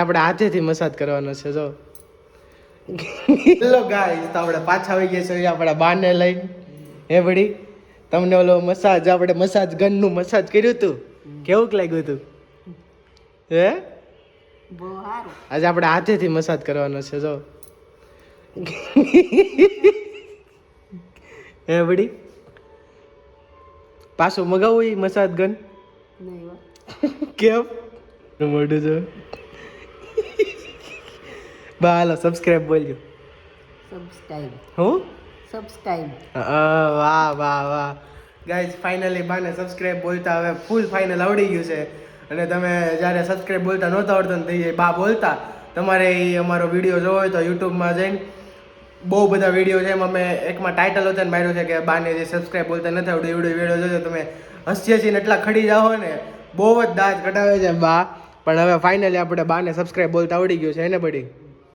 આપણે હાથેથી મસાજ કરવાનો છે જો. હેલો ગાઈસ, તો આપણે પાછા આવી ગયા છે આપણા બાને લઈને. હે બડી, તમને ઓલો મસાજ આપણે મસાજ ગન નું મસાજ કર્યું હતું, કેવું લાગ્યું હતું? હે બહુ સારું. આજે આપણે હાથેથી મસાજ કરવાનો છે જો. હે બડી, પાછું મગાવું ઈ મસાજ ગન? નહીં હો. કેમ? મોઢું જો. બા હાલો સબસ્ક્રાઇબ બોલજો. સબસ્ક્રાઇબ. હું સબસ્ક્રાઇબ. વાહ વાહ વાહ ગાઈઝ, ફાઇનલી બાને સબસ્ક્રાઇબ બોલતા હવે ફૂલ ફાઇનલ આવડી ગયું છે. અને તમે જ્યારે સબસ્ક્રાઇબ બોલતા નહોતા આવડતું ને તો બા બોલતા, તમારે એ અમારો વિડીયો જોવો હોય તો યુટ્યુબમાં જઈને બહુ બધા વિડીયો છે. એમાં મેં એકમાં ટાઇટલ હતા ને માર્યું છે કે બાને જે સબસ્ક્રાઇબ બોલતા નથી આવડતું એવડો વિડીયો જોજો. તમે હસી હસીને એટલા ખડી જાઓ ને, બહુ જ દાંત કઢાવે છે બા. પણ હવે ફાઇનલી આપણે બાને સબસ્ક્રાઇબ બોલતા આવડી ગયું છે એને બધી.